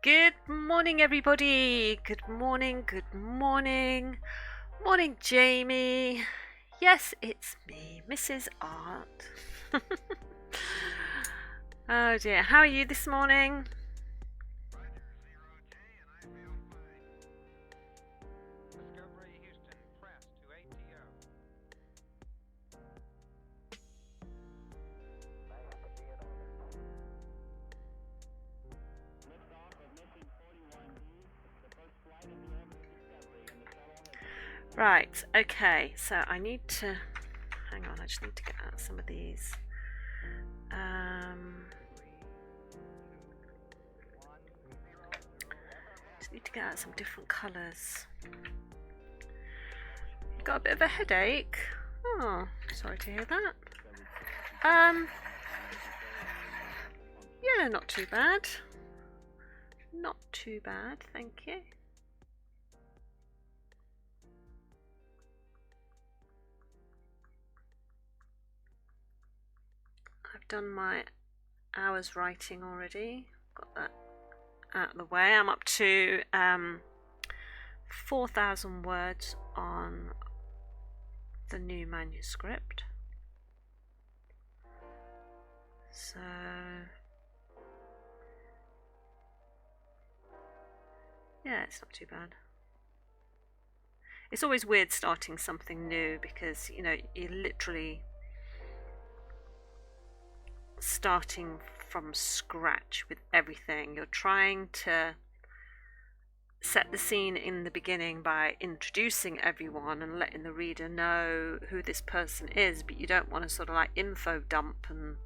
Good morning, everybody. Good morning, good morning. Morning, Jamie. Yes, it's me, Mrs. Art. Oh dear, how are you this morning? Right, okay, so I need to hang on, I just need to get out some of these. Just need to get out some different colours. Got a bit of a headache. Oh, sorry to hear that. Yeah, not too bad. Not too bad, thank you. I've done my hours writing already. Got that out of the way. I'm up to 4,000 words on the new manuscript. So yeah, it's not too bad. It's always weird starting something new because, you know, you're literally starting from scratch with everything. You're trying to set the scene in the beginning by introducing everyone and letting the reader know who this person is, but you don't want to sort of like info dump and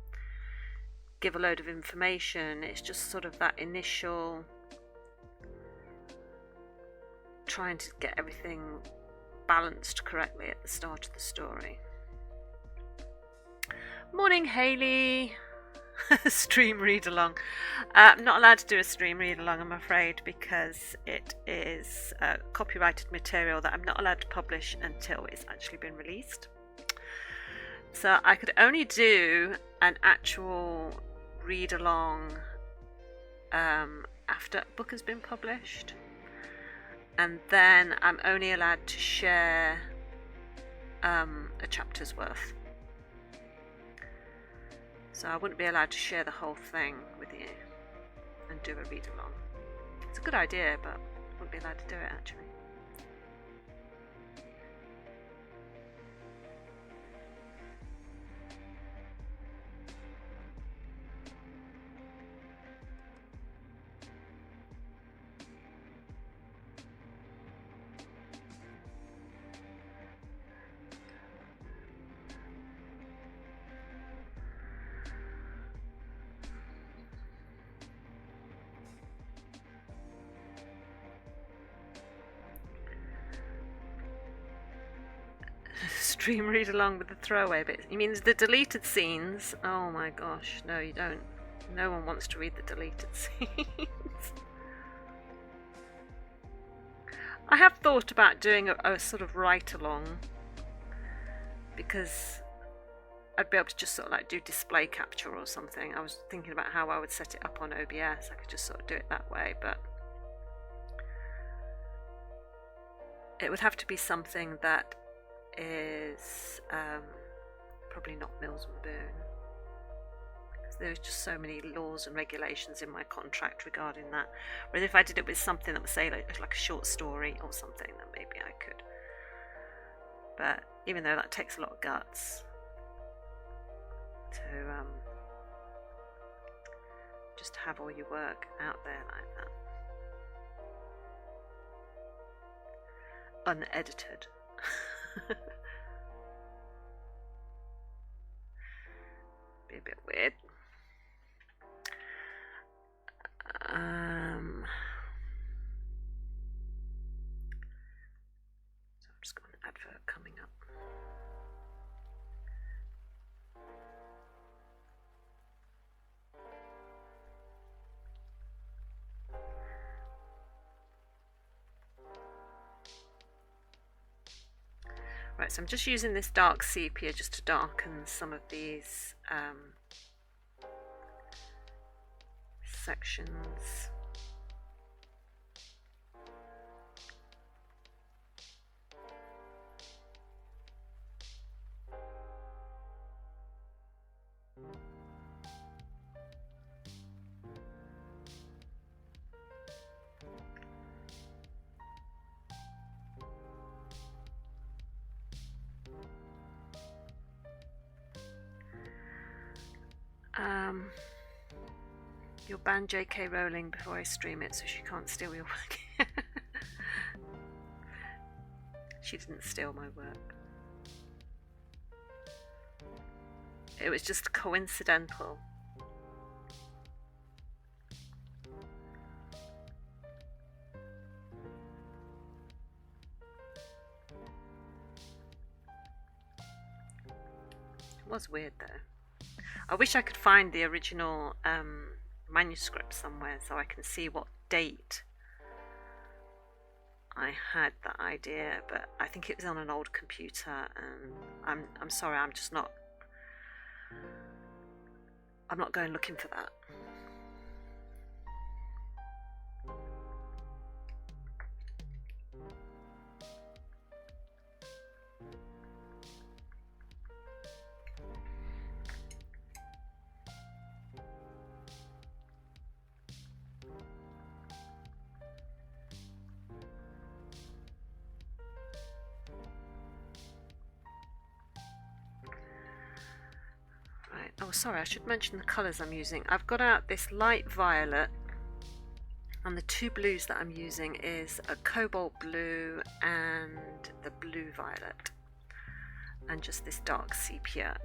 give a load of information. It's just sort of that initial trying to get everything balanced correctly at the start of the story. Morning, Hayley. Stream read along. I'm not allowed to do a stream read along, I'm afraid, because it is copyrighted material that I'm not allowed to publish until it's actually been released. So I could only do an actual read along after a book has been published, and then I'm only allowed to share a chapter's worth. So I wouldn't be allowed to share the whole thing with you and do a read along. It's a good idea, but I wouldn't be allowed to do it actually. Stream read along with the throwaway bits. You mean the deleted scenes? Oh my gosh, no you don't. No one wants to read the deleted scenes. I have thought about doing a sort of write along, because I'd be able to just sort of like do display capture or something. I was thinking about how I would set it up on OBS. I could just sort of do it that way, but it would have to be something that is probably not Mills and Boon, because there's just so many laws and regulations in my contract regarding that. Whereas if I did it with something that would say like a short story or something, then maybe I could. But even though that takes a lot of guts to just have all your work out there like that, unedited. Be a bit weird. So I'm just got an advert coming up. Right, so I'm just using this dark sepia just to darken some of these sections. You'll ban J.K. Rowling before I stream it, so she can't steal your work. She didn't steal my work. It was just coincidental. It was weird though. I wish I could find the original manuscript somewhere so I can see what date I had that idea, but I think it was on an old computer, and I'm sorry, I'm not going looking for that. Oh, sorry, I should mention the colours I'm using. I've got out this light violet, and the two blues that I'm using is a cobalt blue and the blue violet, and just this dark sepia.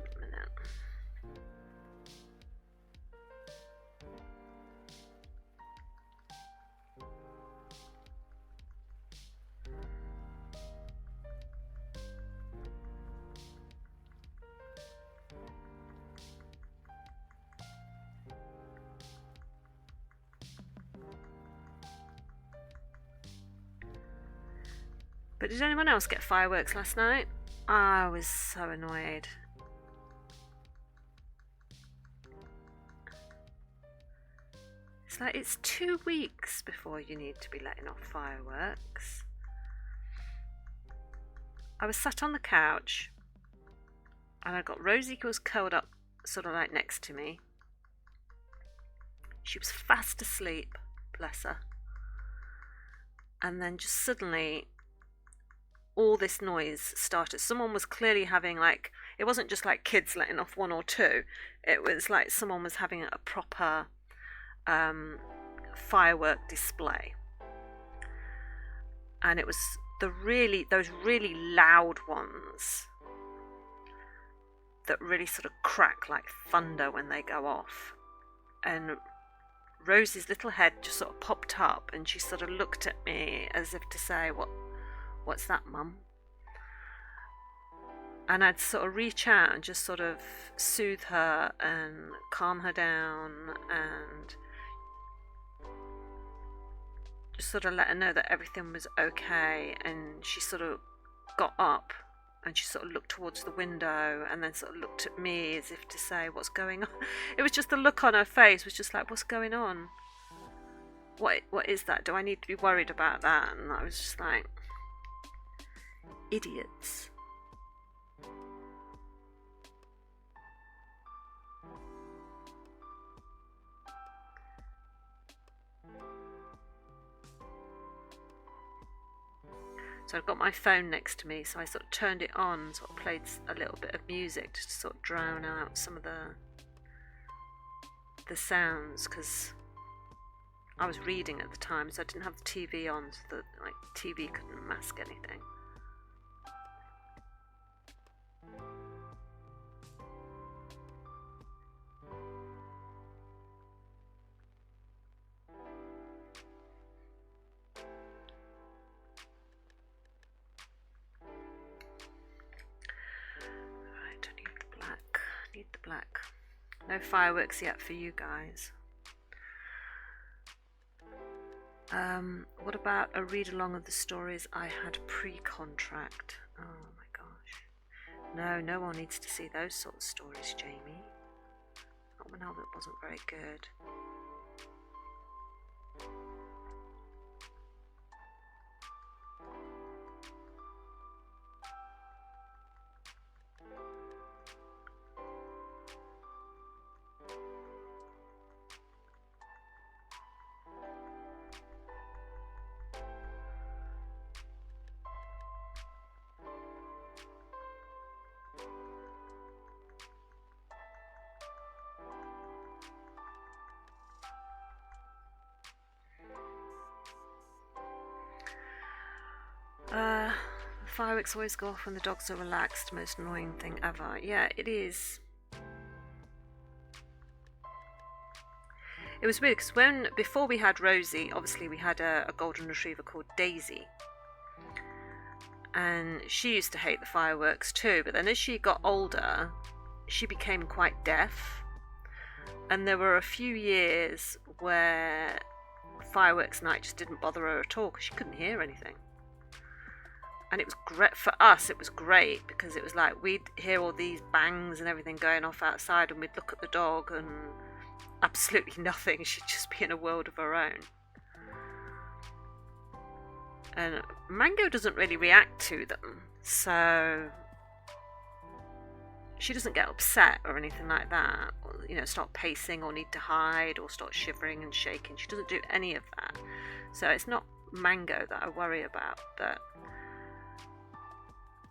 But did anyone else get fireworks last night? I was so annoyed. It's like it's 2 weeks before you need to be letting off fireworks. I was sat on the couch and I got Rosie, who was curled up sort of like next to me. She was fast asleep, bless her. And then just suddenly all this noise started. Someone was clearly having, like, it wasn't just like kids letting off one or two. It was like someone was having a proper firework display. And it was those really loud ones that really sort of crack like thunder when they go off. And Rosie's little head just sort of popped up and she sort of looked at me as if to say, what's that, Mum? And I'd sort of reach out and just sort of soothe her and calm her down and just sort of let her know that everything was okay. And she sort of got up and she sort of looked towards the window and then sort of looked at me as if to say, what's going on? It was just the look on her face was just like, what's going on? What is that? Do I need to be worried about that? And I was just like, idiots. So I've got my phone next to me, so I sort of turned it on, sort of played a little bit of music to sort of drown out some of the sounds, because I was reading at the time, so I didn't have the TV on, so the TV couldn't mask anything. Need the black. No fireworks yet for you guys. What about a read along of the stories I had pre-contract? Oh my gosh. No one needs to see those sort of stories, Jamie. Not when Albert wasn't very good. fireworks always go off when the dogs are relaxed. Most annoying thing ever. Yeah, it is. It was weird because before we had Rosie, obviously we had a golden retriever called Daisy. And she used to hate the fireworks too, but then as she got older, she became quite deaf. And there were a few years where fireworks night just didn't bother her at all because she couldn't hear anything. And it was great for us. It was great because it was like we'd hear all these bangs and everything going off outside, and we'd look at the dog and absolutely nothing. She'd just be in a world of her own. And Mango doesn't really react to them, so she doesn't get upset or anything like that, or, you know, start pacing or need to hide or start shivering and shaking. She doesn't do any of that. So it's not Mango that I worry about, but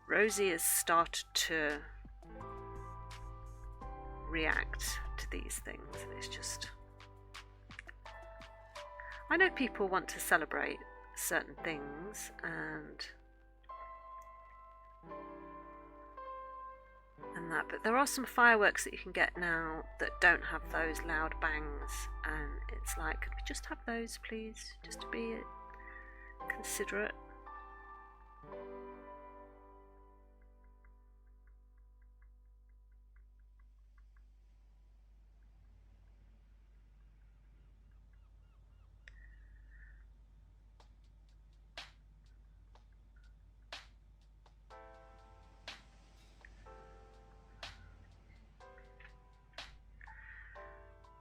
Rosie has started to react to these things. It's just, I know people want to celebrate certain things and that, but there are some fireworks that you can get now that don't have those loud bangs, and it's like, could we just have those please, just to be considerate.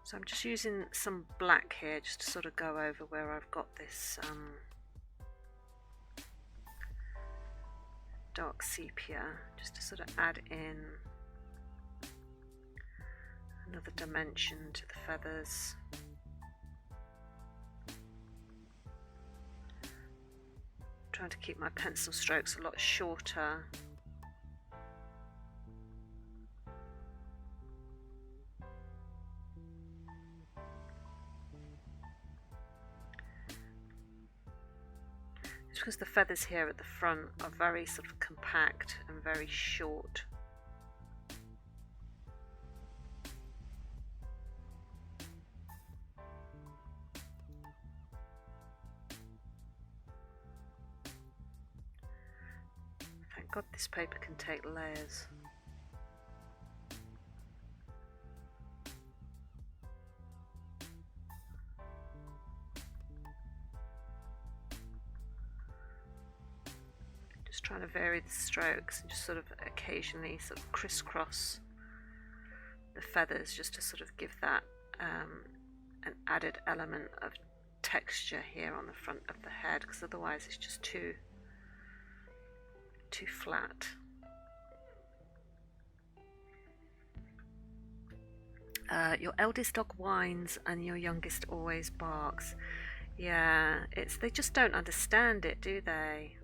So I'm just using some black here just to sort of go over where I've got this dark sepia, just to sort of add in another dimension to the feathers. Trying to keep my pencil strokes a lot shorter. Because the feathers here at the front are very sort of compact and very short. Thank God this paper can take layers. Trying to vary the strokes and just sort of occasionally sort of crisscross the feathers just to sort of give that an added element of texture here on the front of the head, because otherwise it's just too flat. Your eldest dog whines and your youngest always barks. Yeah, they just don't understand it, do they?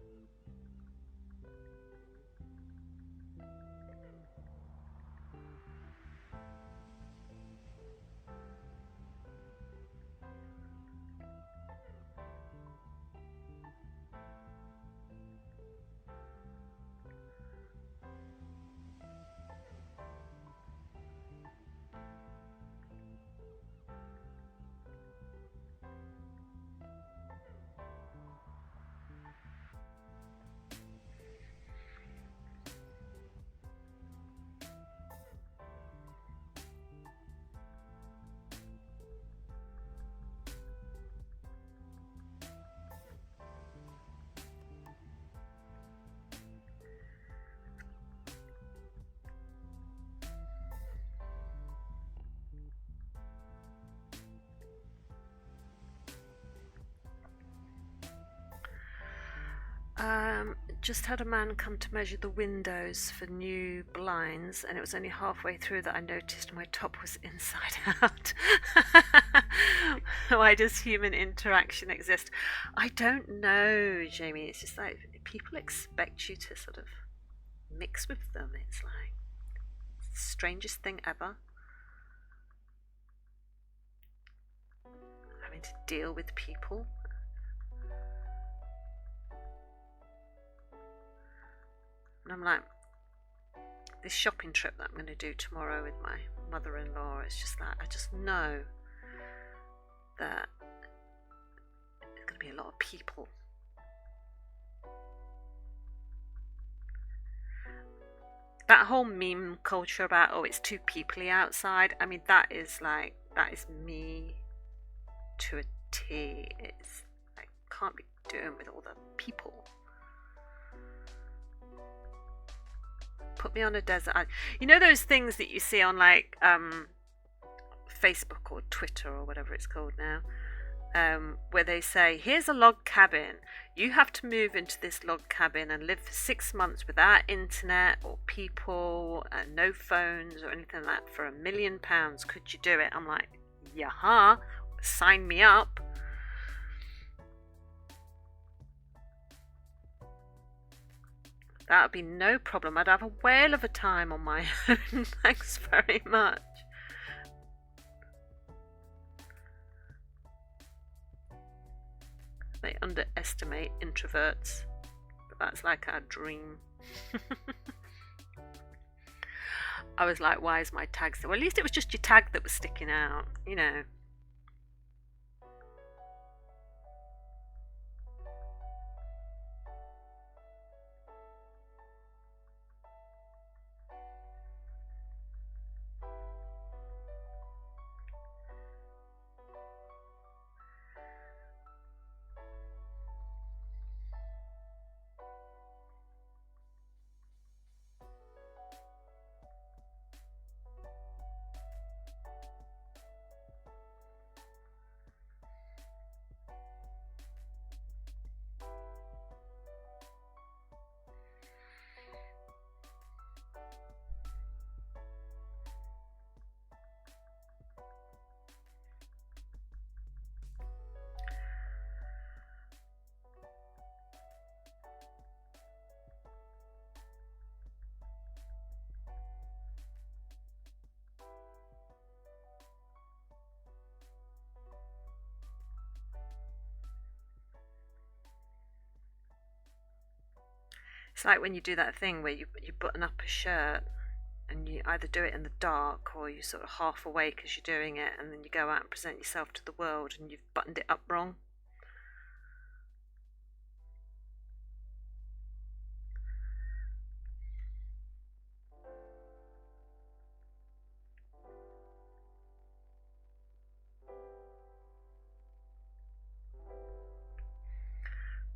Just had a man come to measure the windows for new blinds, and it was only halfway through that I noticed my top was inside out. Why does human interaction exist? I don't know, Jamie. It's just like people expect you to sort of mix with them. It's like the strangest thing ever. Having to deal with people. I'm like, this shopping trip that I'm going to do tomorrow with my mother-in-law, it's just that I just know that there's going to be a lot of people. That whole meme culture about, oh, it's too peoply outside, I mean, that is me to a T. It's, I can't be doing with all the people. Put me on a desert island. You know those things that you see on like Facebook or Twitter or whatever it's called now, where they say, here's a log cabin. You have to move into this log cabin and live for 6 months without internet or people and no phones or anything like that for £1 million. Could you do it? I'm like, yeah, sign me up. That would be no problem. I'd have a whale of a time on my own. Thanks very much. They underestimate introverts, but that's like our dream. I was like, why is my tag still? Well, at least it was just your tag that was sticking out, you know. It's like when you do that thing where you button up a shirt and you either do it in the dark or you sort of half awake as you're doing it, and then you go out and present yourself to the world and you've buttoned it up wrong.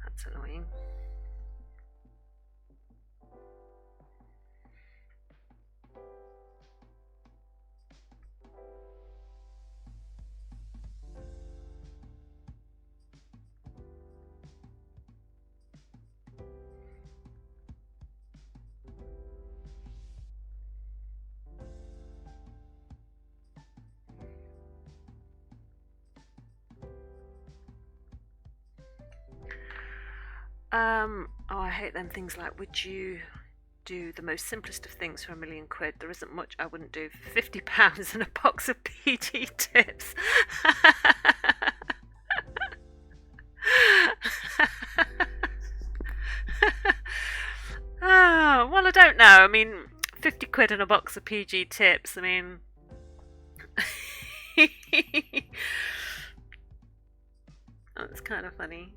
That's annoying. Oh, I hate them things like, would you do the most simplest of things for £1 million? There isn't much I wouldn't do for £50 and a box of PG tips. Oh, well, I don't know. I mean, £50 and a box of PG tips. I mean, that's kind of funny.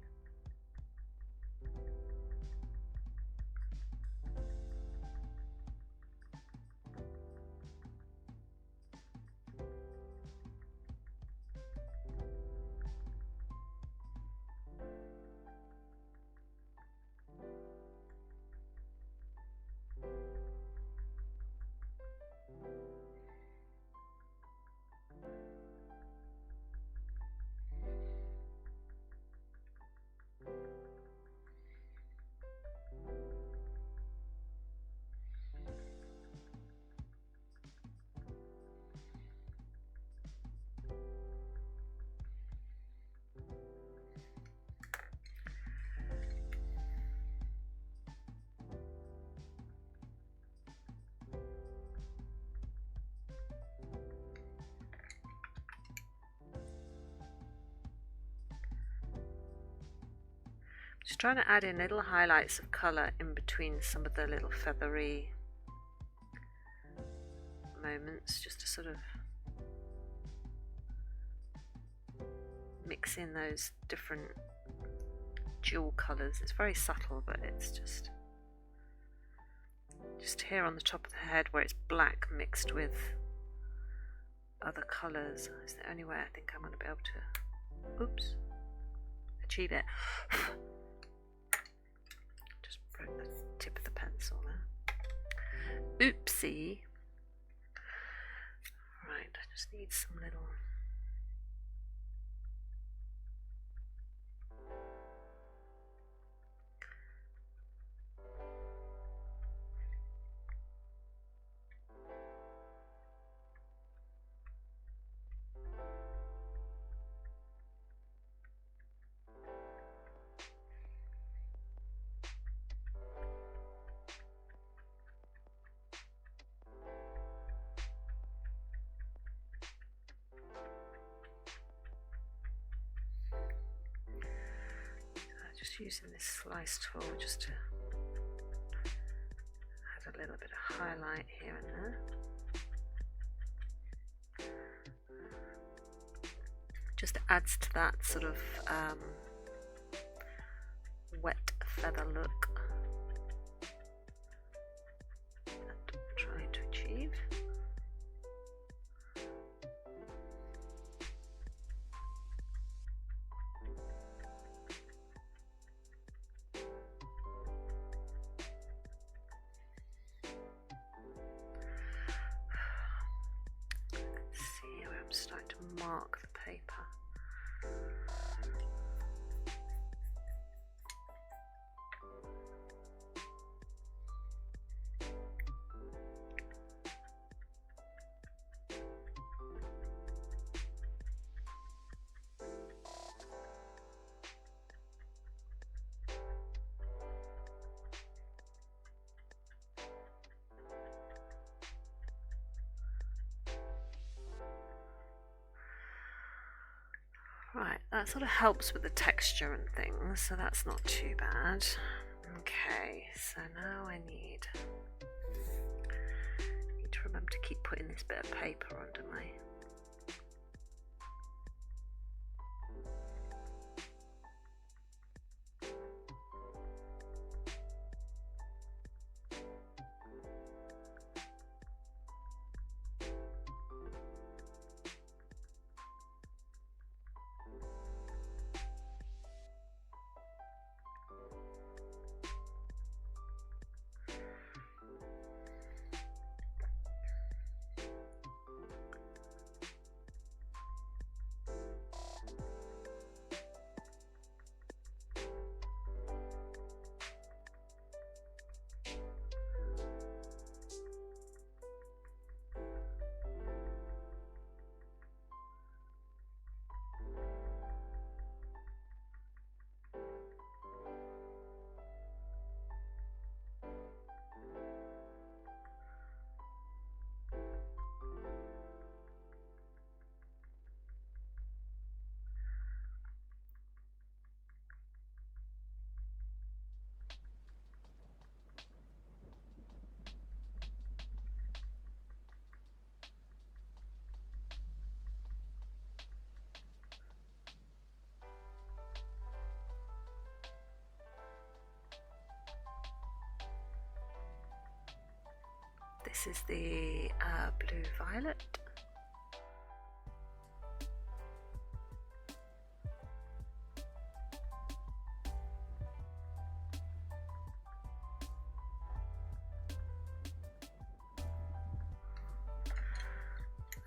Just trying to add in little highlights of colour in between some of the little feathery moments, just to sort of mix in those different jewel colours. It's very subtle, but it's just here on the top of the head where it's black mixed with other colours. It's the only way I think I'm going to be able to achieve it. Just broke the tip of the pencil there. Oopsie. Right, I just need some little using this slice tool just to add a little bit of highlight here and there. Just adds to that sort of wet feather look that I'm trying to achieve. Starting to mark the paper. Right, that sort of helps with the texture and things, so that's not too bad. Okay, so now I need to remember to keep putting this bit of paper under my This is the blue violet.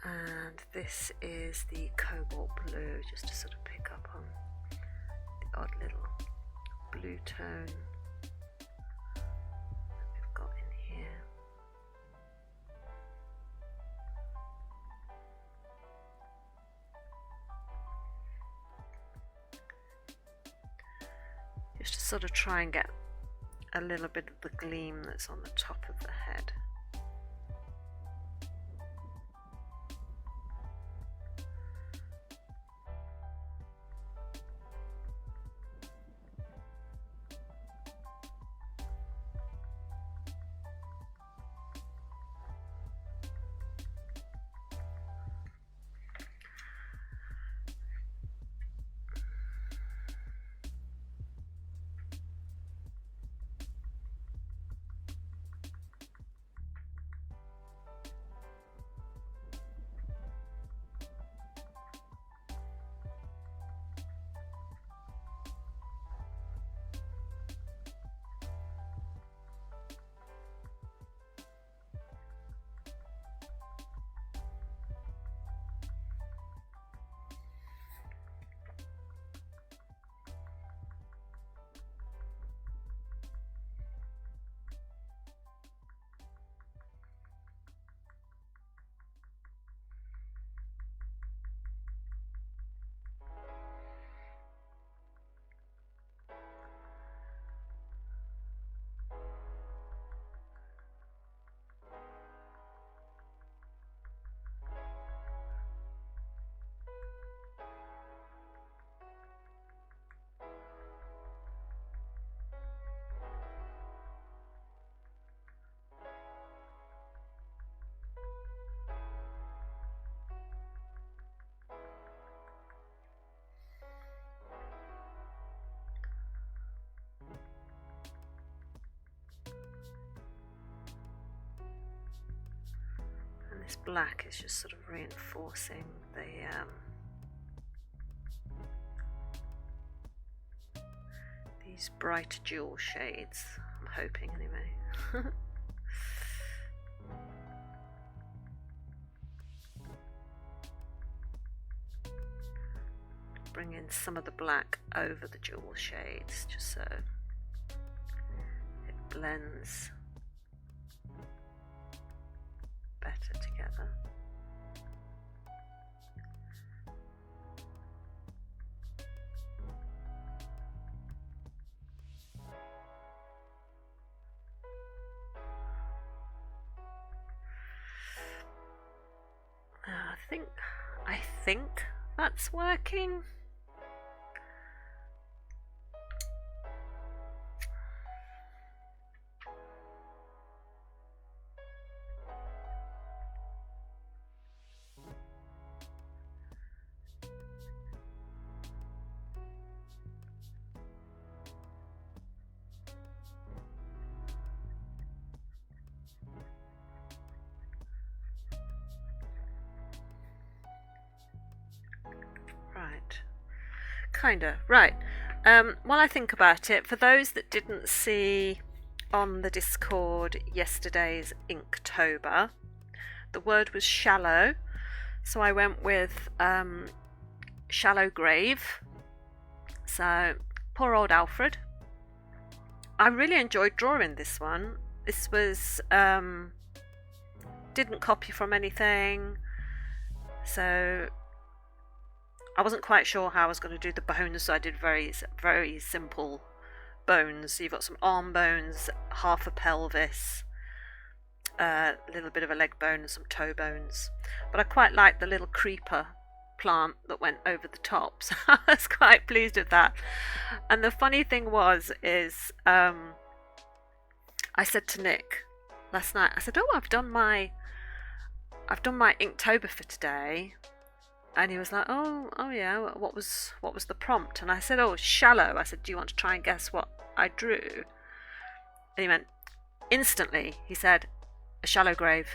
And this is the cobalt blue, just to sort of pick up on the odd little blue tone that we've got in here. Just to sort of try and get a little bit of the gleam that's on the top of the head. this black is just sort of reinforcing these bright jewel shades. I'm hoping, anyway. Bring in some of the black over the jewel shades, just so it blends better together. I think that's working. Kinda, right. While I think about it, for those that didn't see on the Discord yesterday's Inktober, the word was shallow, so I went with Shallow Grave. So, poor old Alfred. I really enjoyed drawing this one. This was, didn't copy from anything, so I wasn't quite sure how I was going to do the bones, so I did very, very simple bones. So you've got some arm bones, half a pelvis, a little bit of a leg bone and some toe bones. But I quite liked the little creeper plant that went over the top, so I was quite pleased with that. And the funny thing is I said to Nick last night, I said, oh, I've done my Inktober for today. And he was like, oh yeah, what was the prompt? And I said, oh, shallow. I said, do you want to try and guess what I drew? And he went, instantly, he said, a shallow grave.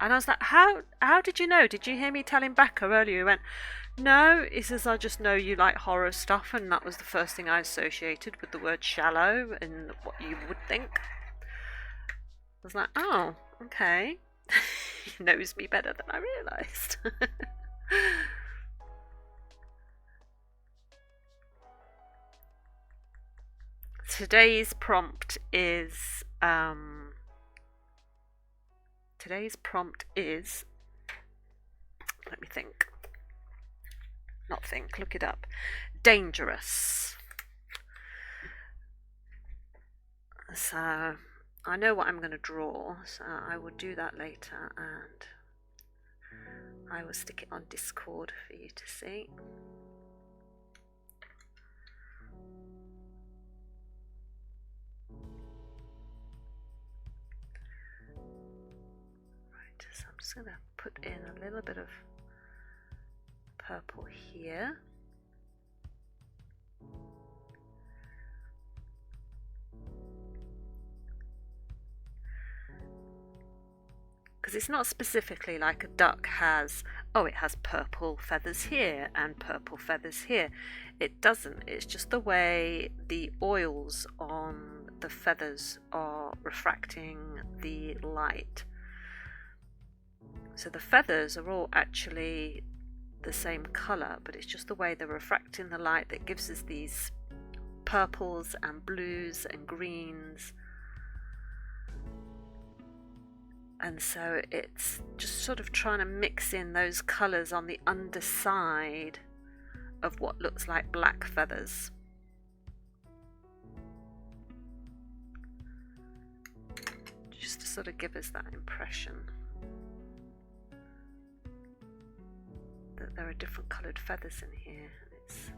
And I was like, how did you know? Did you hear me telling Becca earlier? He went, no. He says, I just know you like horror stuff, and that was the first thing I associated with the word shallow and what you would think. I was like, oh, okay. He knows me better than I realised. Today's prompt is let me think. Not think, look it up. Dangerous. So I know what I'm going to draw, so I will do that later, and I will stick it on Discord for you to see. Right, so I'm just going to put in a little bit of purple here. Because it's not specifically like a duck has, oh, it has purple feathers here and purple feathers here. It doesn't. It's just the way the oils on the feathers are refracting the light. So the feathers are all actually the same colour, but it's just the way they're refracting the light that gives us these purples and blues and greens. And so it's just sort of trying to mix in those colours on the underside of what looks like black feathers. Just to sort of give us that impression that there are different coloured feathers in here. It's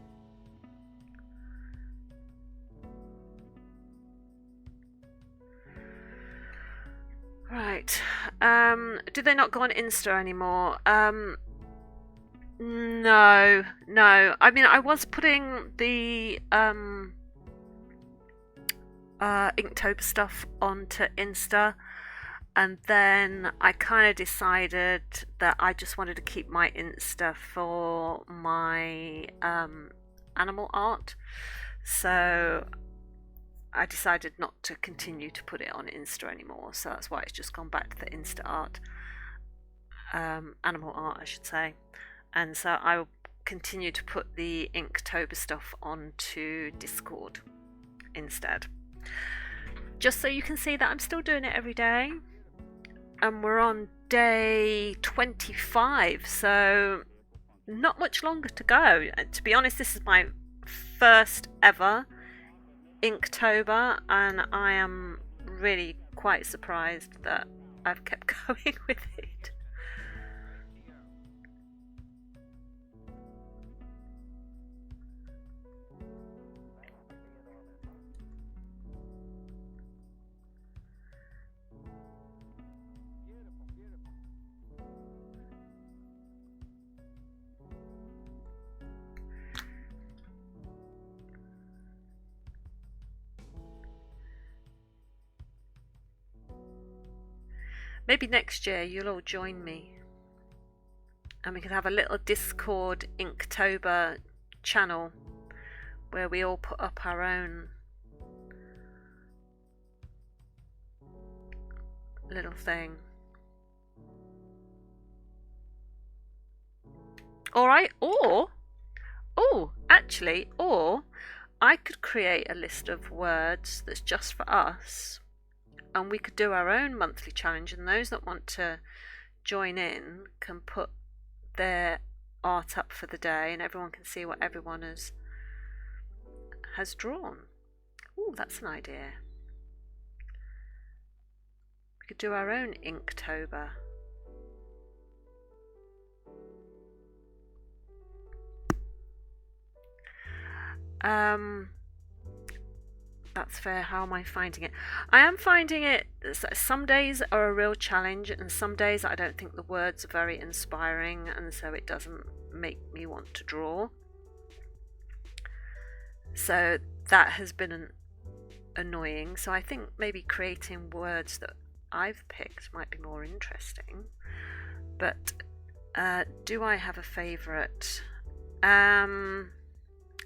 right. Do they not go on Insta anymore? No. I mean, I was putting the Inktober stuff onto Insta, And then I kind of decided that I just wanted to keep my Insta for my animal art. So I decided not to continue to put it on Insta anymore. So that's why it's just gone back to the Insta art, animal art, I should say. And so I will continue to put the Inktober stuff onto Discord instead. Just so you can see that I'm still doing it every day. And we're on day 25, so not much longer to go. To be honest, this is my first ever Inktober, and I am really quite surprised that I've kept going with it. Maybe next year you'll all join me and we can have a little Discord Inktober channel where we all put up our own little thing. Alright, or I could create a list of words that's just for us, and we could do our own monthly challenge, and those that want to join in can put their art up for the day and everyone can see what everyone has drawn. Oh, that's an idea. We could do our own Inktober. That's fair. How am I finding it? I am finding it, some days are a real challenge and some days I don't think the words are very inspiring, and so it doesn't make me want to draw. So that has been annoying. So I think maybe creating words that I've picked might be more interesting. But do I have a favourite?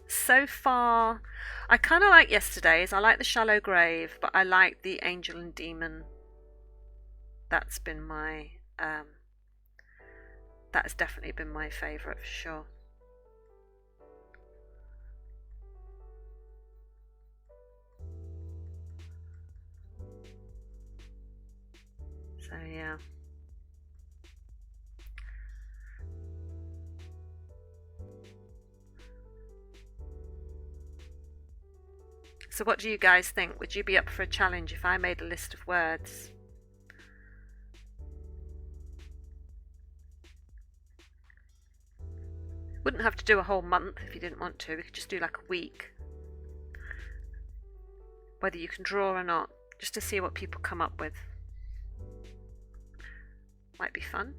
So far, I kind of like yesterday's. I like the Shallow Grave, but I like the Angel and Demon. That's been my that's definitely been my favourite for sure. So yeah. So what do you guys think? Would you be up for a challenge if I made a list of words? Wouldn't have to do a whole month if you didn't want to. We could just do like a week. Whether you can draw or not, just to see what people come up with. Might be fun.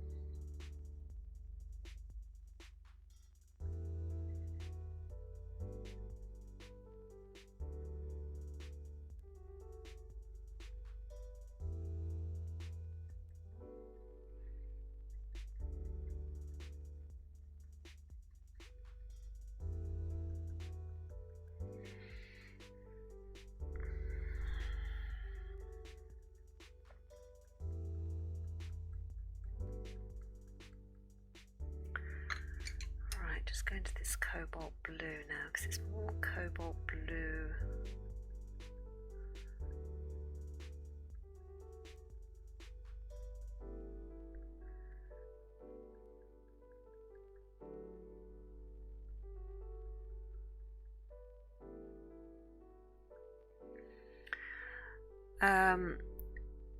Just go into this cobalt blue now because it's more cobalt blue.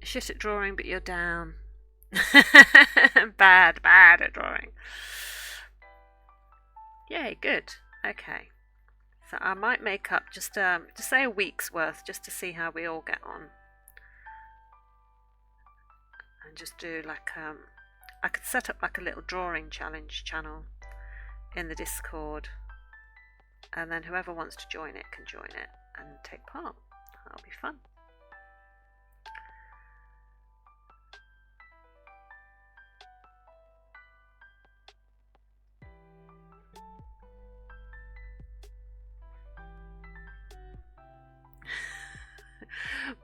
Shit at drawing, but you're down. bad at drawing. Yay, good. Okay. So I might make up just say a week's worth just to see how we all get on. And just do like I could set up like a little drawing challenge channel in the Discord, and then whoever wants to join it can join it and take part. That'll be fun.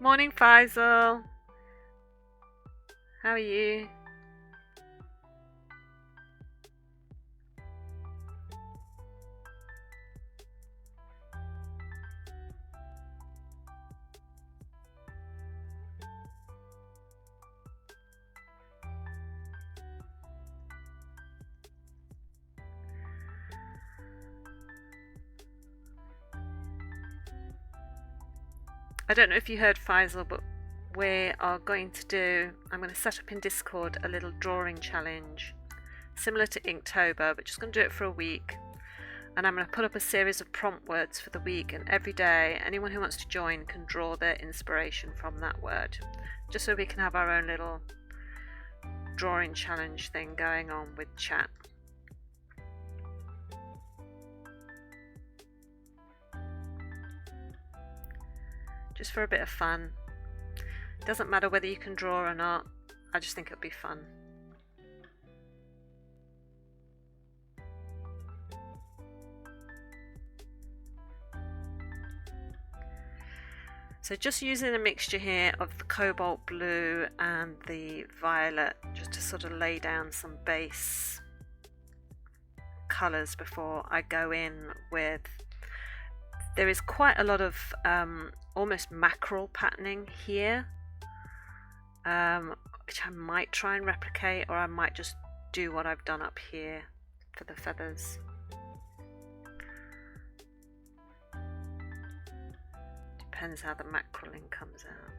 Morning, Faisal. How are you? I don't know if you heard Faisal, but we are going to do, I'm going to set up in Discord a little drawing challenge similar to Inktober, but just going to do it for a week. And I'm going to put up a series of prompt words for the week, and every day anyone who wants to join can draw their inspiration from that word, just so we can have our own little drawing challenge thing going on with chat. Just for a bit of fun. Doesn't matter whether you can draw or not, I just think it'll be fun. So just using a mixture here of the cobalt blue and the violet just to sort of lay down some base colours before I go in with, there is quite a lot of almost mackerel patterning here, which I might try and replicate, or I might just do what I've done up here for the feathers. Depends how the mackerelling comes out.